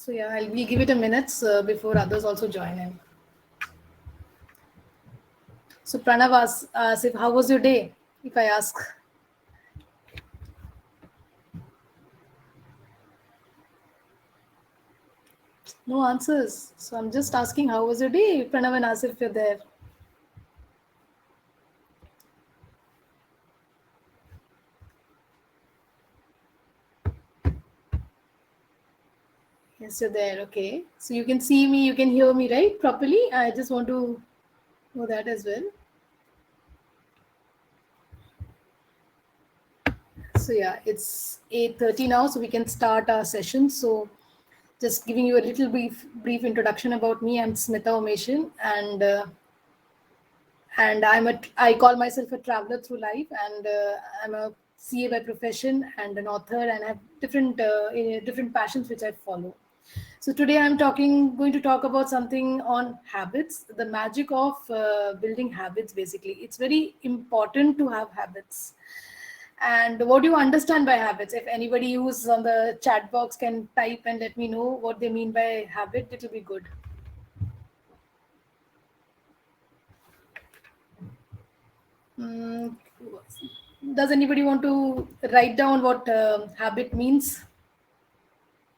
So yeah, we'll give it a minute before others also join in. So Pranav asks if how was your day? If I ask, no answers. So I'm just asking how was your day, Pranav and Asif, if you're there. Yes, you're there. Okay. So you can see me, you can hear me, right? Properly. I just want to know that as well. So yeah, it's 8:30 now, so we can start our session. So just giving you a little brief introduction about me. I'm Smita Omeshan, and I call myself a traveler through life, and I'm a CA by profession and an author, and I have different passions which I follow. So today going to talk about something on habits, the magic of building habits. Basically, it's very important to have habits. And what do you understand by habits? If anybody who's on the chat box can type and let me know what they mean by habit, it will be good. Mm, does anybody want to write down what habit means?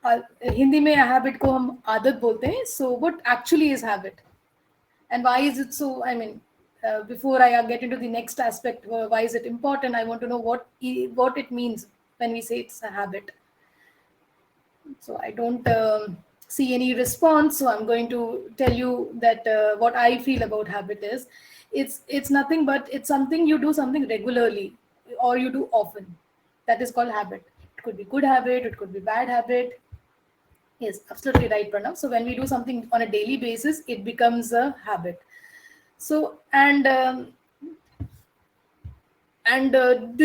Hindi में habit को हम आदत बोलते हैं. So what actually is habit, and why is it so? I mean, before I get into the next aspect, why is it important? I want to know what it means when we say it's a habit. So I don't see any response. So I'm going to tell you that what I feel about habit is, it's nothing but it's something you do something regularly or you do often. That is called habit. It could be good habit. It could be bad habit. Yes, absolutely right, Pranav. So when we do something on a daily basis, it becomes a habit. So do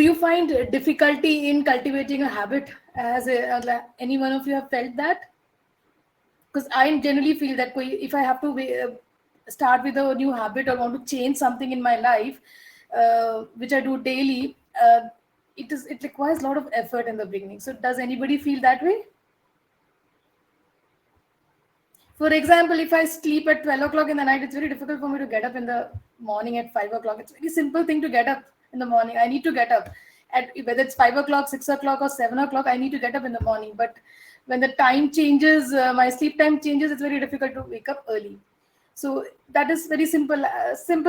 you find difficulty in cultivating a habit? Any one of you have felt that? Because I generally feel that if I have to start with a new habit or want to change something in my life, which I do daily, it requires a lot of effort in the beginning. So does anybody feel that way? For example, if I sleep at 12 o'clock in the night, it's very difficult for me to get up in the morning at 5 o'clock. It's a very simple thing to get up in the morning. I need to get up at whether it's 5 o'clock, 6 o'clock, or 7 o'clock. I need to get up in the morning. But when the time changes, my sleep time changes, it's very difficult to wake up early. So that is very simple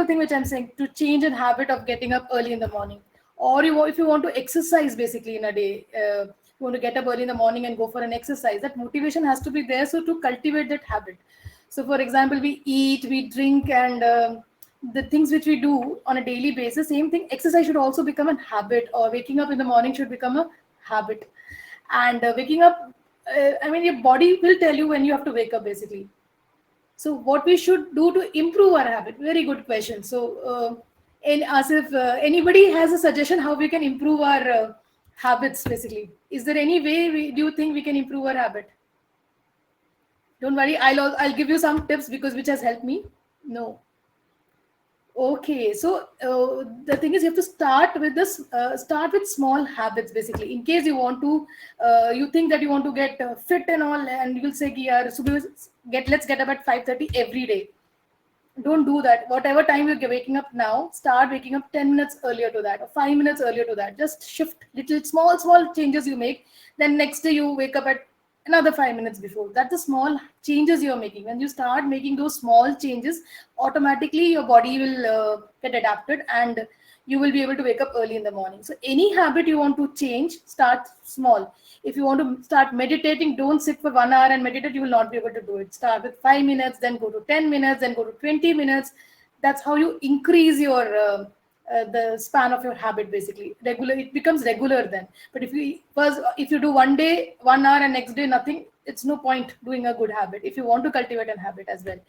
thing which I'm saying, to change a habit of getting up early in the morning. Or if you want to exercise basically in a day, you want to get up early in the morning and go for an exercise, that motivation has to be there. So to cultivate that habit. So for example, we eat, we drink, and the things which we do on a daily basis, same thing, exercise should also become a habit, or waking up in the morning should become a habit. And waking up, I mean, your body will tell you when you have to wake up basically. So what we should do to improve our habit? Very good question. So as if anybody has a suggestion how we can improve our habits basically. Is there any way do you think we can improve our habit? Don't worry, I'll give you some tips because which has helped me. No. Okay, so the thing is, you have to start with start with small habits basically. In case you want to, you think that you want to get fit and all, and you will say, "Ki yaar, let's get up at 5:30 every day." Don't do that. Whatever time you're waking up now, start waking up 10 minutes earlier to that, or 5 minutes earlier to that. Just shift little small changes you make. Then next day you wake up at another 5 minutes before. That's the small changes you're making. When you start making those small changes, automatically your body will get adapted, and you will be able to wake up early in the morning. So any habit you want to change, start small. If you want to start meditating, don't sit for 1 hour and meditate. You will not be able to do it. Start with 5 minutes, then go to 10 minutes, then go to 20 minutes. That's how you increase your the span of your habit basically. Regular, it becomes regular then. But if you do one day 1 hour and next day nothing, it's no point doing a good habit if you want to cultivate a habit as well.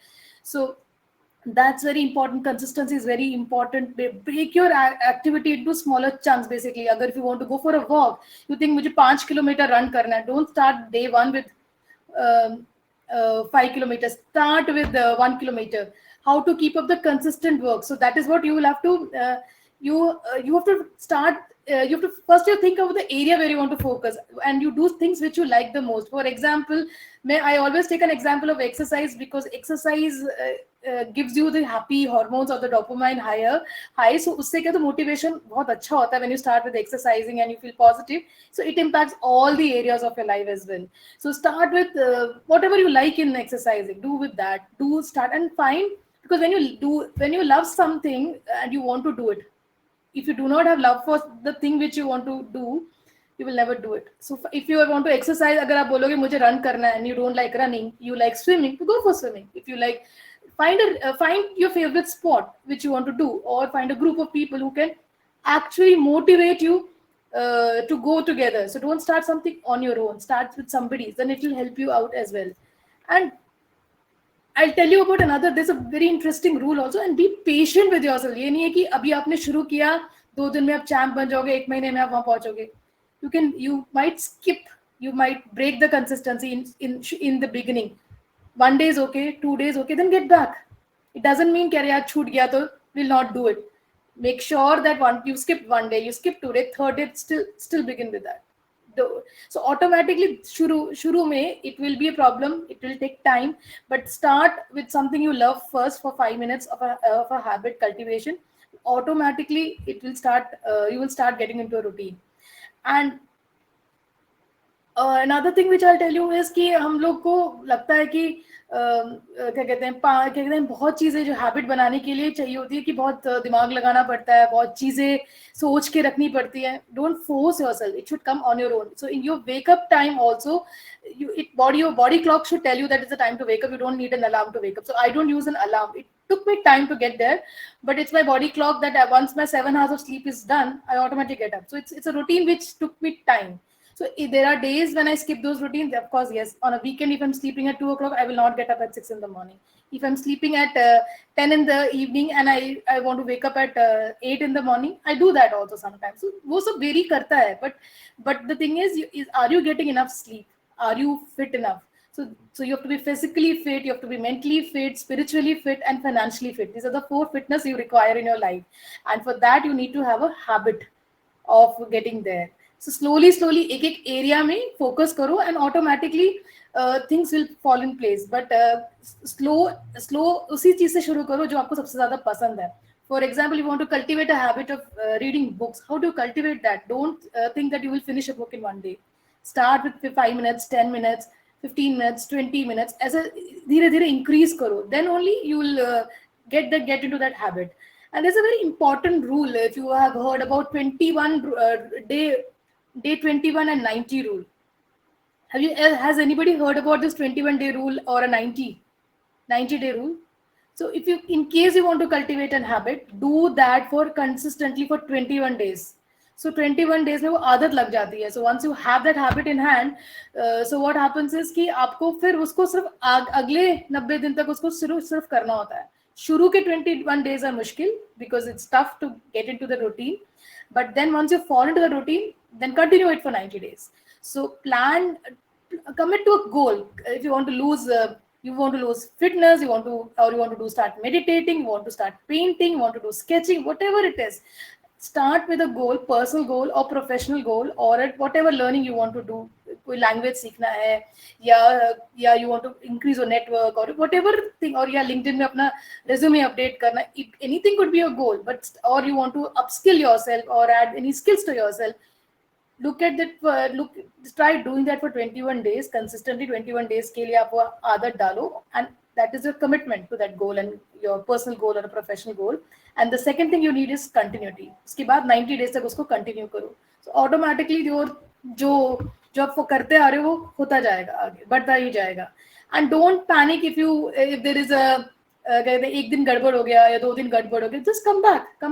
So that's very important. Consistency is very important. Break your activity into smaller chunks basically. Agar if you want to go for a walk, you think मुझे 5 kilometer run करना है, don't start day one with um, 5 kilometers. Start with 1 kilometer. How to keep up the consistent work? So that is what you will have to you have to start. You have to first you think of the area where you want to focus, and you do things which you like the most. For example, I always take an example of exercise, because exercise gives you the happy hormones of the dopamine high. So usse kya, the motivation बहुत अच्छा होता है when you start with exercising and you feel positive. So it impacts all the areas of your life as well. So start with whatever you like in exercising. Do with that. Do start and find, because when you love something and you want to do it, if you do not have love for the thing which you want to do, you will never do it. So if you want to exercise, agar aap bologe mujhe run karna hai and you don't like running, you like swimming, to go for swimming. If you like, find your favorite sport which you want to do, or find a group of people who can actually motivate you to go together. So don't start something on your own, start with somebody, then it will help you out as well. And I'll tell you about another. There's a very interesting rule also, and be patient with yourself. ये नहीं है कि अभी आपने शुरू किया, 2 दिन में आप चैंप बन जाओगे, 1 महीने में आप वहां पहुंचोगे. You might skip, you might break the consistency in the beginning. 1 day is okay, 2 days okay, then get back. It doesn't mean कि यार छूट गया तो will not do it. Make sure that you skip 1 day, you skip 2 days, third day still begin with that. So automatically shuru mein it will be a problem, it will take time, but start with something you love first for 5 minutes of a habit cultivation. Automatically it will start, you will start getting into a routine. And another thing which I'll tell you is कि हम लोग को लगता है कि क्या कहते हैं बहुत चीजें जो हैबिट बनाने के लिए चाहिए होती है कि बहुत दिमाग लगाना पड़ता है, बहुत चीजें सोच के रखनी पड़ती है. Don't force yourself, it should come on your own. So in your wake up time also, your body clock should tell you that it's the time to wake up. You don't need an alarm to wake up. So I don't use an alarm. It took me time to get there, but it's my body clock that once my 7 hours of sleep is done, I automatically get up. So it's a routine which took me time. So if there are days when I skip those routines, of course, yes. On a weekend, if I'm sleeping at 2 o'clock, I will not get up at 6 in the morning. If I'm sleeping at 10 in the evening and I want to wake up at 8 in the morning, I do that also sometimes. So वो सब vary करता है. But the thing is, are you getting enough sleep? Are you fit enough? So you have to be physically fit, you have to be mentally fit, spiritually fit, and financially fit. These are the 4 fitness you require in your life. And for that, you need to have a habit of getting there. So slowly एक area में focus करो, and automatically things will fall in place. But slow उसी चीज से शुरू करो जो आपको सबसे ज्यादा पसंद है. For example, you want to cultivate a habit of reading books. How do you cultivate that? Don't think that you will finish a book in 1 day. Start with 5 minutes, 10 minutes, 15 minutes, 20 minutes. ऐसे धीरे धीरे increase करो. Then only you will get into that habit. And there's a very important rule. If you have heard about 21 day 21 and 90 rule. Has anybody heard about this 21-day rule or a 90-day rule? So if you, in case you want to cultivate an habit, do that for consistently for 21 days. So 21 days में वो आदत लग जाती है. So once you have that habit in hand, so what happens is कि आपको फिर उसको सिर्फ अगले 90 दिन तक उसको सिर्फ करना होता है. शुरू के 21 days are मुश्किल because it's tough to get into the routine. But then once you fall into the routine, then continue it for 90 days. So commit to a goal. If you want to lose fitness, you want to start meditating, you want to start painting, you want to do sketching, whatever it is. Start with a goal, personal goal or professional goal, or at whatever learning you want to do. कोई language सीखना है, या you want to increase your network or whatever thing, or या LinkedIn में अपना resume update करना. Anything could be a goal, or you want to upskill yourself or add any skills to yourself. Look at that. Try doing that for 21 days consistently. 21 days के लिए आप वो आदत डालो, and that is your commitment to that goal and your personal goal or a professional goal. And the second thing you need is continuity. उसके बाद 90 days तक उसको continue करो. So automatically जो आप करते आ रहे हो वो होता जाएगा, आगे बढ़ता ही जाएगा. And don't panic if there is a कहते एक दिन गड़बड़ हो गया या 2 दिन गड़बड़ हो गया. Just come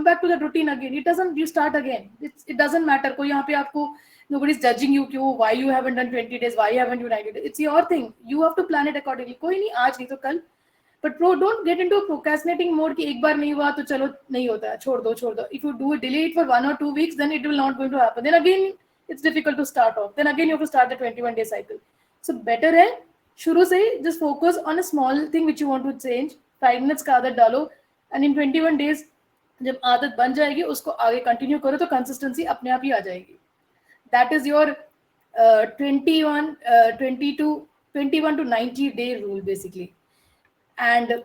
back to the routine again. You start again. It doesn't matter. कोई यहाँ पे आपको, nobody's judging you why you haven't done 20 days, why haven't you 90 days. It's your thing. You have to plan it accordingly. कोई नहीं, आज नहीं तो कल. But don't get into a procrastinating mode कि एक बार नहीं हुआ तो चलो नहीं होता, छोड़ दो. If you delay it for 1 or 2 weeks, then it will not going to happen. Then again, it's difficult to start off. Then again, you have to start the 21-day cycle. So better है शुरू से just focus on a small thing which you want to change. 5 minutes का आदत डालो, and in 21 days जब आदत बन जाएगी उसको आगे कंटिन्यू करो तो कंसिस्टेंसी अपने आप ही आ जाएगी. That is your 21 21 to 90-day rule basically. And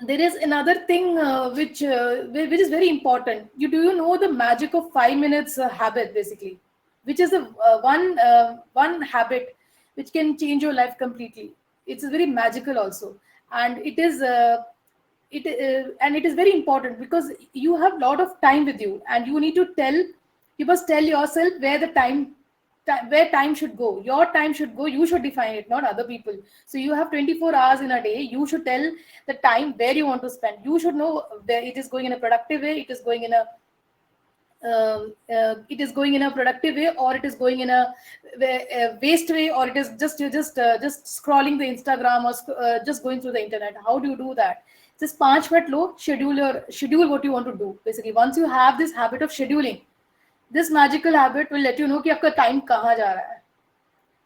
there is another thing which is very important. You know the magic of 5 minutes habit basically, which is the one habit which can change your life completely. It's very magical also, and it is very important because you have a lot of time with you, and you must tell yourself where the where time should go. Your time should go. You should define it, not other people. So you have 24 hours in a day. You should tell the time where you want to spend. You should know where it is going in a productive way. It is going in a productive way, or it is going in a waste way, or it is just you're just scrolling the Instagram, or just going through the internet. How do you do that? Just 5 minute low schedule what you want to do. Basically, once you have this habit of scheduling, this magical habit will let you know कि आपका time कहाँ जा रहा है.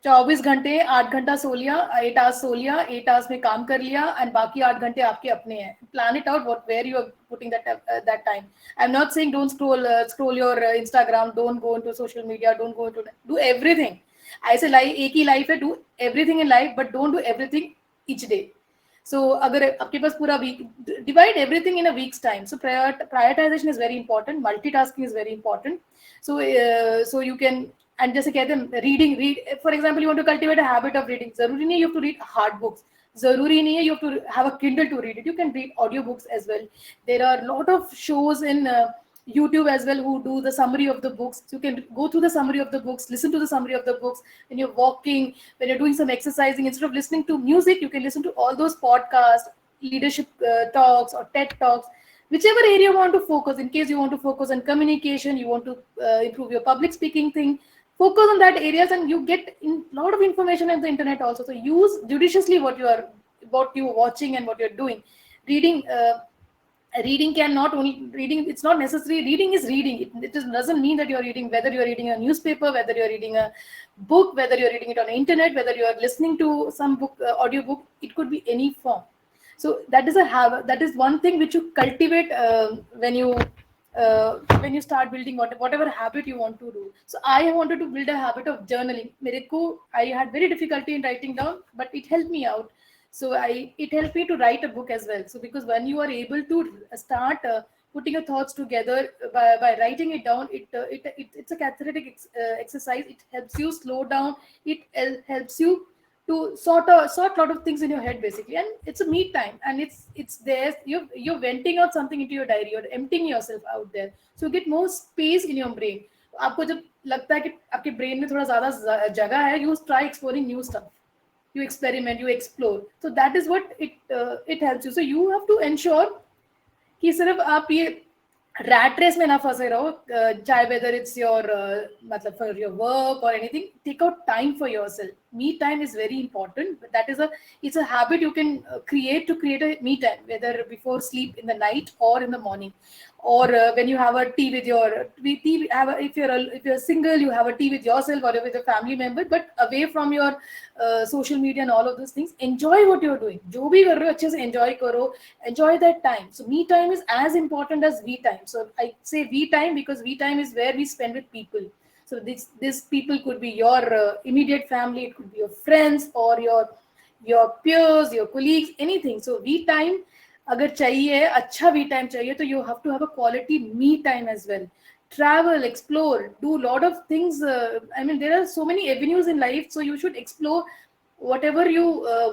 24 घंटे 8 घंटा सो लिया, 8 hours so लिया, 8 आवर्स में काम कर लिया, एंड बाकी 8 घंटे आपके अपने हैं. Plan it out what where you are putting that time. I'm not saying don't scroll your Instagram, don't go into social media, don't go into do everything. ऐसे लाइफ एक ही लाइफ है, do everything in life, but don't do everything each day. So अगर आपके पास पूरा week, divide everything in a week's time. So prioritization is very important, multitasking is very important. So you can, and जैसे कहते हैं read, for example you want to cultivate a habit of reading. जरूरी नहीं you have to read hard books, जरूरी नहीं है you have to have a Kindle to read it. You can read audiobooks as well. There are a lot of shows in YouTube as well who do the summary of the books. You can go through the summary of the books, listen to the summary of the books when you're walking, when you're doing some exercising. Instead of listening to music, you can listen to all those podcasts, leadership talks or TED talks, whichever area you want to focus. In case you want to focus on communication, you want to improve your public speaking thing, focus on that areas, and you get a lot of information on the internet also. So use judiciously what you're watching and what you're doing. Reading can not only reading, it's not necessary. Reading is reading. It doesn't mean that you're reading, whether you're reading a newspaper, whether you're reading a book, whether you're reading it on the internet, whether you're listening to some book, audio book. It could be any form. So that is one thing which you cultivate when you start building whatever habit you want to do. So I wanted to build a habit of journaling. I had very difficulty in writing down, but it helped me out. So it helped me to write a book as well. So because when you are able to start putting your thoughts together by writing it down, it's a cathartic exercise. It helps you slow down. It helps you to sort a lot of things in your head basically, and it's a me time, and it's there. You're venting out something into your diary. You're emptying yourself out there, so you get more space in your brain. आपको जब लगता है कि आपके brain में थोड़ा ज़्यादा जगह है, you try exploring new stuff. You experiment, you explore. So that is what it helps you. So you have to ensure कि सिर्फ आप ये rat race में ना फंसे रहो, चाहे whether it's your मतलब for your work or anything. Take out time for yourself. Me time is very important. But it's a habit you can create a me time, whether before sleep in the night or in the morning, or when you have a tea with your if you're single, you have a tea with yourself or with a family member, but away from your social media and all of those things. Enjoy what you're doing. जो भी कर रहे हो अच्छे से enjoy करो. Enjoy that time. So me time is as important as we time. So I say we time because we time is where we spend with people. So this people could be your immediate family, it could be your friends or your peers, your colleagues, anything. So we time अगर चाहिए, अच्छा we time चाहिए, तो you have to have a quality me time as well. Travel, explore, do a lot of things. I mean, there are so many avenues in life, so you should explore whatever you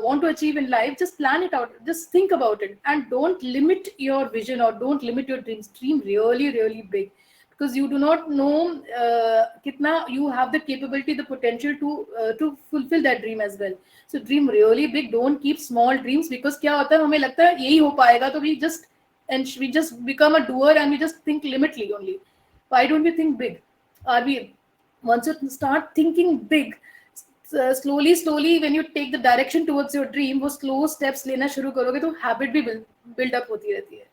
want to achieve in life. Just plan it out, just think about it, and don't limit your vision or don't limit your dreams. Dream really, really big, because you do not know kitna you have the capability, the potential to fulfill that dream as well. So dream really big. Don't keep small dreams, because क्या होता है, हमें लगता है यही हो पाएगा, तो we just become a doer and we just think limitly only. Why don't we think big? Once you start thinking big, slowly when you take the direction towards your dream, वो slow steps लेना शुरू करोगे तो habit भी build up होती रहती है.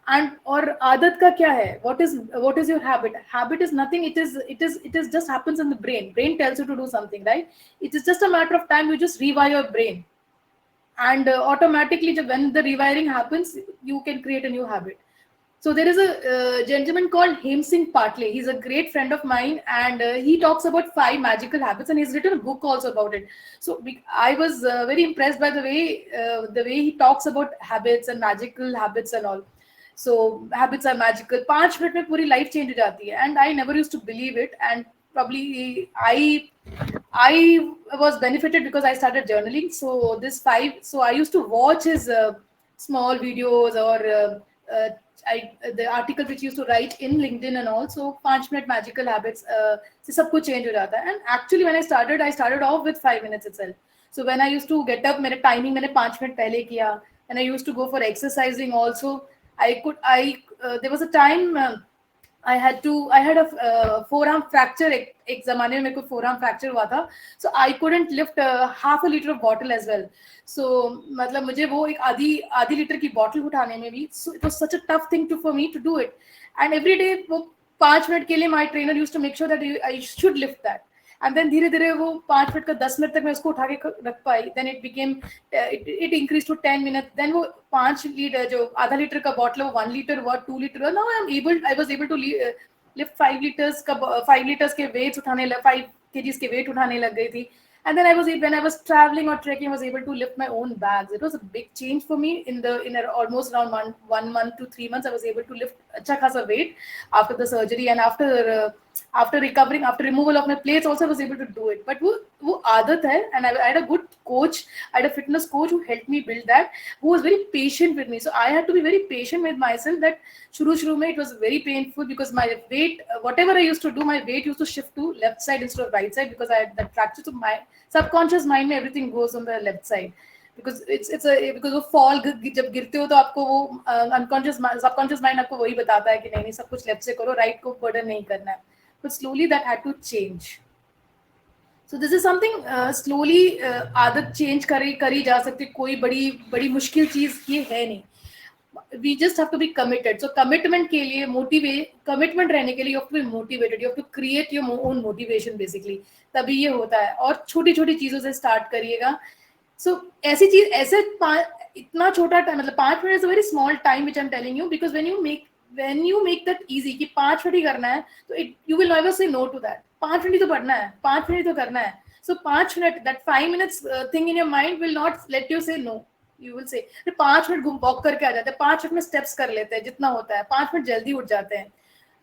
And और आदत का क्या है? What is your habit? Habit is nothing. It is just happens in the brain. Brain tells you to do something, right? It is just a matter of time. You just rewire your brain, and automatically when the rewiring happens, you can create a new habit. So there is a gentleman called Hem Singh Patle. He's a great friend of mine, and he talks about 5 magical habits, and he's written a book also about it. So I was very impressed by the way he talks about habits and magical habits and all. So habits are magical. 5 minute में पूरी life change हो जाती है, and I never used to believe it, and probably I was benefited because I started journaling. So this five, so I used to watch his small videos or the article which he used to write in LinkedIn and also 5 minute magical habits. से सब कुछ change हो जाता है. And actually when I started off with 5 minutes itself. So when I used to get up, मेरे timing मैंने 5 minute पहले किया. And I used to go for exercising also. There was a time. I had a forearm fracture. एक जमाने में मेरे को forearm fracture हुआ था. So I couldn't lift half a liter of bottle as well. So मतलब मुझे वो एक आधी लीटर की बॉटल उठाने में भी, so it was such a tough thing for me to do it. And every day वो 5 मिनट के लिए my trainer used to make sure that I should lift that. And then धीरे धीरे वो 5 मिनट का 10 मिनट तक मैं उसको उठा के रख पाई. Then it became it increased to 10 minutes. Then वो 5 लीटर जो आधा लीटर का बॉटल वो 1 liter हुआ 2 liter. Now I was able to lift 5 liters का 5 liters के weights उठाने लग 5 kgs के weight उठाने लग गई थी. And then when I was traveling or trekking, I was able to lift my own bags. It was a big change for me. In almost around 1 month to 3 months, I was able to lift अच्छा खासा weight after the surgery, and after recovering, after removal of my plates, also I was able to do it. But वो आदत है, and I had a good coach. I had a fitness coach who helped me build that, who was very patient with me. So I had to be very patient with myself. That shuru mein it was very painful because my weight, whatever I used to do, my weight used to shift to left side instead of right side because I had that fracture. So my subconscious mind में everything goes on the left side. Because because वो fall जब गिरते हो तो आपको वो subconscious mind आपको वही बताता है कि नहीं सब कुछ left से करो, right को burden नहीं करना है. But slowly that had to change. So this is something slowly आदत change करी जा सकती. कोई बड़ी मुश्किल चीज ये है नहीं. We just have to be committed. So commitment के लिए commitment रहने के लिए you have to be motivated. You have to create your own motivation basically. तभी ये होता है. और छोटी-छोटी चीजों से start करिएगा. So ऐसी चीज ऐसे इतना छोटा टाइम मतलब 5 minute is a very small time which I'm telling you, because when you make that easy कि 5 मिनट ही करना है तो you will never say no to that. 5 minute ही तो पढ़ना है, 5 मिनट ही तो करना है. So 5 minute, that 5 minutes thing in your mind will not let you say no. You will say 5 minute walk करके आ जाते हैं, 5 मिनट में स्टेप्स कर लेते हैं जितना होता है, 5 मिनट जल्दी उठ जाते हैं.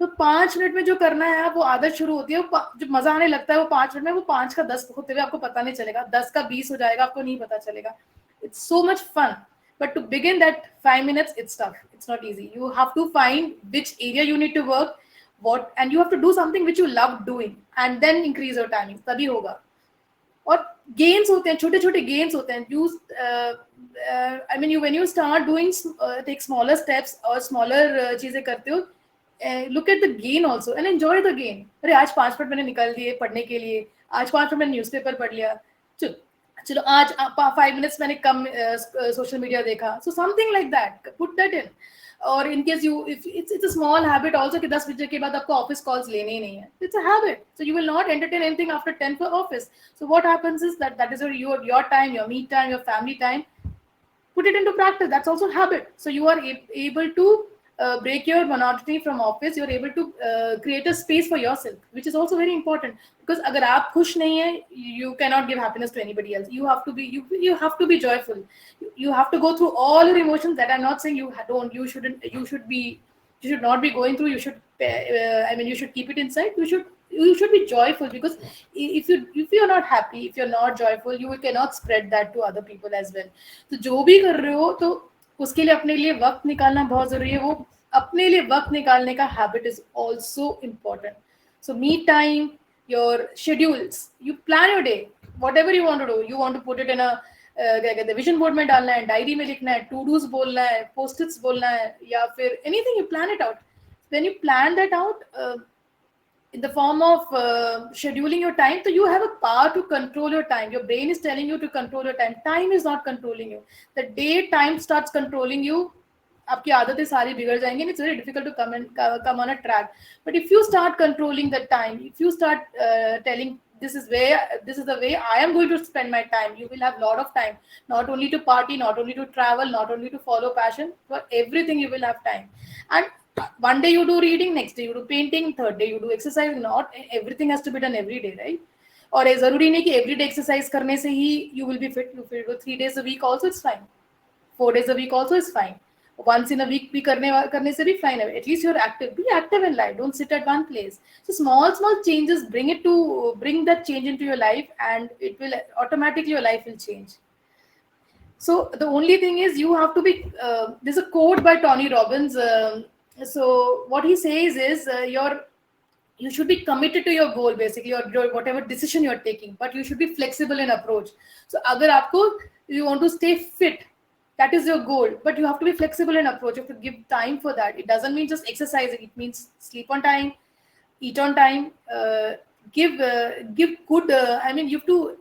तो 5 मिनट में जो करना है वो आदत शुरू होती है. जो मजा आने लगता है वो 5 मिनट में, वो 5 का 10 होते हुए आपको पता नहीं चलेगा, 10 का 20 हो जाएगा, आपको नहीं पता चलेगा. It's so much fun. But to begin that 5 minutes, it's tough. It's not easy. You have to find which area you need to work, and you have to do something which you love doing, and then increase your timing. तभी होगा. और gains होते हैं, छोटे-छोटे gains होते हैं. When you start doing take smaller steps और smaller चीजें करते हो, look at the gain also and enjoy the gain. अरे आज 5 मिनट मैंने निकाल दिए पढ़ने के लिए, आज 5 मिनट मैंने न्यूज़पेपर पढ़ लिया, चलो आज 5 minutes मैंने कम सोशल मीडिया देखा. So something like that, put that in. और in case it's a small habit also कि 10 बजे के बाद आपको office calls लेने ही नहीं है. It's a habit. So you will not entertain anything after 10 for office. So what happens is that is your time, your me time, your family time. Put it into practice. That's also habit. So you are able to break your monotony from office. You're able to create a space for yourself, which is also very important. Because अगर आप खुश नहीं हैं, you cannot give happiness to anybody else. You have to be joyful. You have to go through all your emotions. That I'm not saying you should not be going through. You should you should keep it inside. You should be joyful, because if you're not happy, if you're not joyful, you cannot spread that to other people as well. तो जो भी कर रहे हो तो उसके लिए अपने लिए वक्त निकालना बहुत जरूरी है. वो अपने लिए वक्त निकालने का habit is also important. So me time, your schedules, you plan your day, whatever you want to do. You want to put it in क्या कहते हैं विजन बोर्ड में डालना है, डायरी में लिखना है, टू डूज बोलना है, पोस्ट-इट्स बोलना है, या फिर anything. You plan it out. When you plan that out in the form of scheduling your time, so you have a power to control your time. Your brain is telling you to control your time. Time is not controlling you. The day time starts controlling you, आपकी आदतें सारी बिगड़ जाएंगी, and it's very difficult to come on a track. But if you start controlling the time, if you start telling this is the way I am going to spend my time, you will have a lot of time, not only to party, not only to travel, not only to follow passion, for everything you will have time. And one day you do reading, next day you do painting, third day you do exercise. Not everything has to be done every day, right? और जरूरी नहीं कि every day exercise करने से ही you will be fit. You will do 3 days a week also, it's fine. 4 days a week also is fine. Once in a week भी करने से भी fine है. At least you're active. Be active in life. Don't sit at one place. So small changes, bring that change into your life, and it will automatically, your life will change. So the only thing is you have to be. There's a quote by Tony Robbins. So what he says is you should be committed to your goal, basically, or your whatever decision you're taking, but you should be flexible in approach. So agar you want to stay fit, that is your goal, but you have to be flexible in approach. You have to give time for that. It doesn't mean just exercising. It means sleep on time, eat on time, give good. I mean, you have to.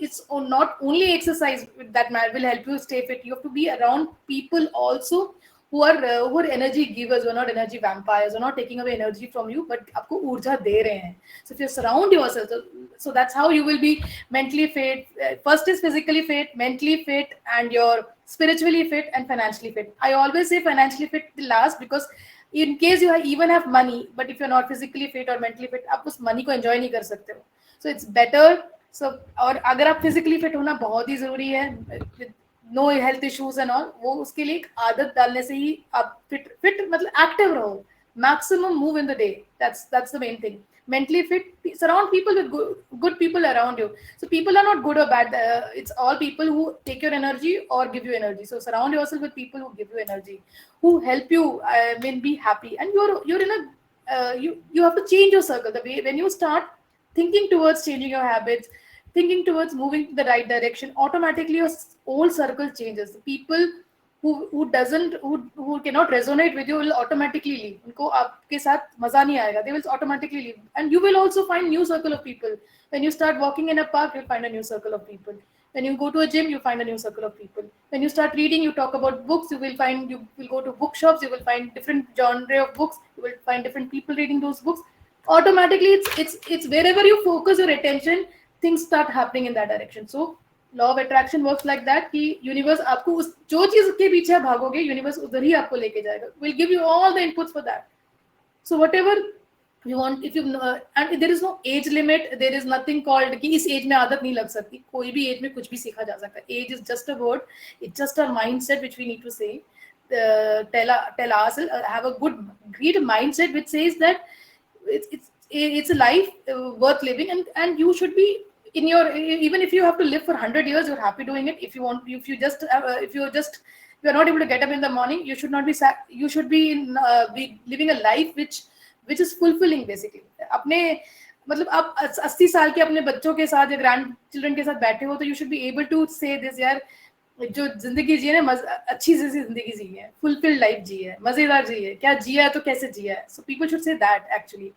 It's not only exercise that will help you stay fit. You have to be around people also who are energy givers, who are not energy vampires, who are not taking away energy from you, but आपको ऊर्जा दे रहे हैं. So if you surround yourself, so that's how you will be mentally fit. First is physically fit, mentally fit, and you're spiritually fit and financially fit. I always say financially fit the last, because in case you even have money, but if you're not physically fit or mentally fit, आप उस money को enjoy नहीं कर सकते हो. So it's better. So और अगर आप physically fit होना बहुत ही जरूरी है, no health issues and all, वो उसके लिए एक आदत डालने से ही आप फिट मतलब एक्टिव रहो, maximum move in the day. That's the main thing. Mentally fit, surround people with good people around you. So people are not good or bad. It's all people who take your energy or give you energy. So surround yourself with people who give you energy, who help you. Be happy, and you're in a you have to change your circle. The way when you start thinking towards changing your habits, thinking towards moving in the right direction, automatically your whole circle changes. The people who cannot resonate with you will automatically leave. उनको आपके साथ मजा नहीं आएगा. They will automatically leave, and you will also find new circle of people. When you start walking in a park, you'll find a new circle of people. When you go to a gym, you find a new circle of people. When you start reading, you talk about books, you will go to bookshops, you will find different genre of books, you will find different people reading those books. Automatically, it's wherever you focus your attention, things start happening in that direction. So law of attraction works like that कि universe आपको उस जो चीज के पीछे भागोगे, universe उधर ही आपको लेके जाएगा. Will give you all the inputs for that. So whatever you want, if you and there is no age limit, there is nothing called कि इस एज में आदत नहीं लग सकती. कोई भी एज में कुछ भी सीखा जा सकता है. Age is just a word, it's just a mindset which we need to say. tell ourselves, have a good great mindset which says that it's a life worth living, and you should be in your, even if you have to live for 100 years, you're happy doing it. If you want, if you're not able to get up in the morning, you should not be you should be be living a life which is fulfilling basically. अपने मतलब आप 80 साल के अपने बच्चों के साथ या ग्रैंड चिल्ड्रन के साथ बैठे हो, तो you should be able to say this, यार जो जिंदगी जी है ना, अच्छी सी जिंदगी जी है, फुलफिल्ड लाइफ जी है, मजेदार जी है, क्या जिया है तो कैसे जिया है. So people should say that actually.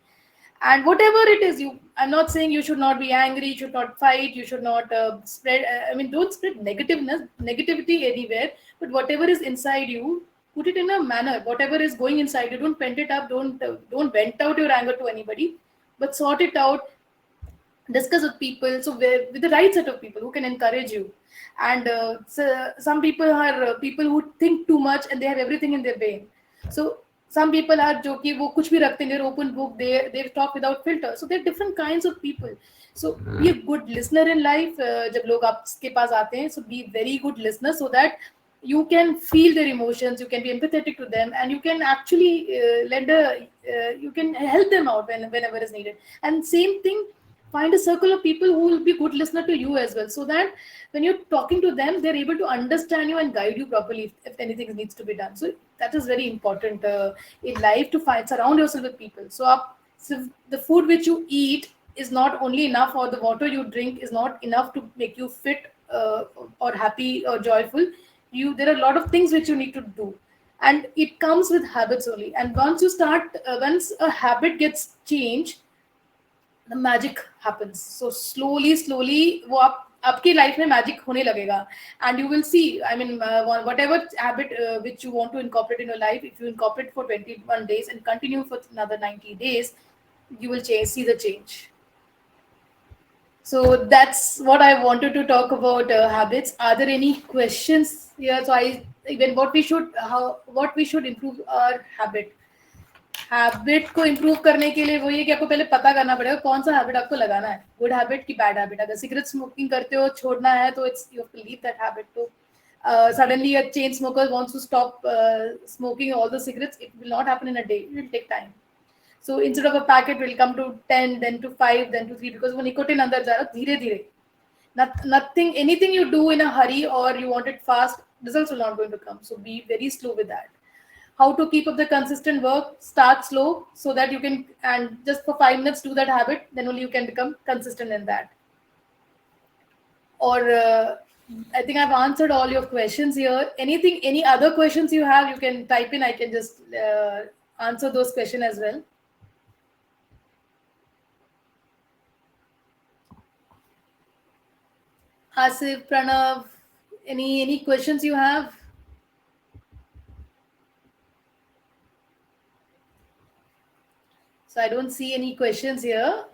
And whatever it is, I'm not saying you should not be angry, you should not fight, you should not spread, don't spread negativity anywhere, but whatever is inside you, put it in a manner. Whatever is going inside you, don't pent it up, don't vent out your anger to anybody, but sort it out, discuss with people, so with the right set of people who can encourage you. And so some people are people who think too much and they have everything in their brain. So some people are जो कि वो कुछ भी रखते हैं, open book, they talk without filter. So there are different kinds of people. So be a good listener in life. जब लोग आपके पास आते हैं, so be very good listener, so that you can feel their emotions, you can be empathetic to them, and you can actually you can help them out whenever is needed. And same thing, find a circle of people who will be good listener to you as well, so that when you're talking to them, they're able to understand you and guide you properly if anything needs to be done. So that is very important in life, to surround yourself with people. So the food which you eat is not only enough, or the water you drink is not enough to make you fit or happy or joyful. There are a lot of things which you need to do, and it comes with habits only. And once once a habit gets changed, the magic happens. So slowly वो आपकी life में magic होने लगेगा, and you will see, whatever habit which you want to incorporate in your life, if you incorporate for 21 days and continue for another 90 days, you will see the change. So that's what I wanted to talk about habits. Are there any questions here? So what we should improve our habit. Habit को improve करने के लिए वो ये कि आपको पहले पता करना पड़ेगा कौन सा हैबिट आपको लगाना है, गुड हैबिट की बैड हैबिट. अगर सिगरेट स्मोकिंग करते हो, छोड़ना है, तो it's you have to leave that habit. तो suddenly a chain smoker wants to stop smoking all the cigarettes, it will not happen in a day, it will take time. So instead of a packet will come to 10, then to 5, then to 3, because वो nicotine अंदर जा रहा है धीरे धीरे. Nothing, anything you do in a hurry or you want it fast, results will not going to come. So be very slow with that. How to keep up the consistent work? Start slow so that you can, and just for 5 minutes do that habit, then only you can become consistent in that. Or I think I've answered all your questions here. Anything, any other questions you have, you can type in. I can just answer those questions as well. Asif, Pranav, any questions you have? So I don't see any questions here.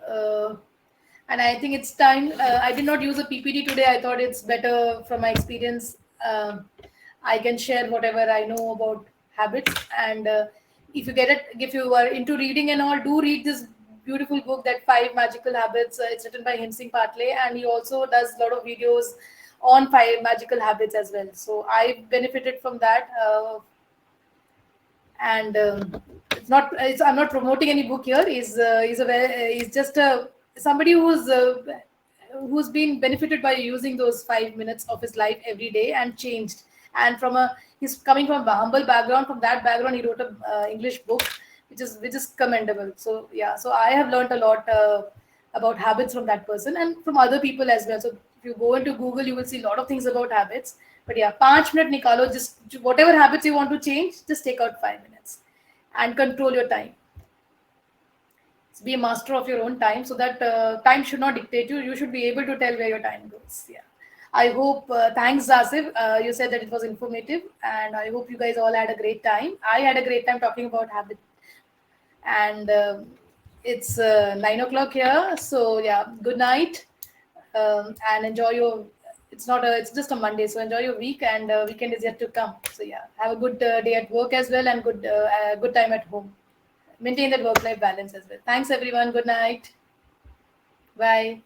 And I think it's time. I did not use a PPT today. I thought it's better from my experience. I can share whatever I know about habits. And if you get it, if you are into reading and all, do read this beautiful book, that 5 Magical Habits. It's written by Himsing Patle, and he also does a lot of videos on 5 Magical Habits as well. So I benefited from that. And I'm not promoting any book here. He's just somebody who's been benefited by using those 5 minutes of his life every day and changed. And he's coming from a humble background. From that background, he wrote a English book, which is commendable. So yeah, so I have learned a lot about habits from that person and from other people as well. So if you go into Google, you will see a lot of things about habits. But yeah, 5 minute nikalo, just whatever habits you want to change, just take out 5 minutes and control your time. So be a master of your own time, so that time should not dictate you. You should be able to tell where your time goes. Yeah. I hope, thanks Zasif. You said that it was informative, and I hope you guys all had a great time. I had a great time talking about habit. And it's 9 o'clock here. So yeah, good night. And enjoy your, it's just a Monday, so enjoy your week, and weekend is yet to come. So yeah, have a good day at work as well, and good time at home. Maintain that work life balance as well. Thanks everyone. Good night. Bye.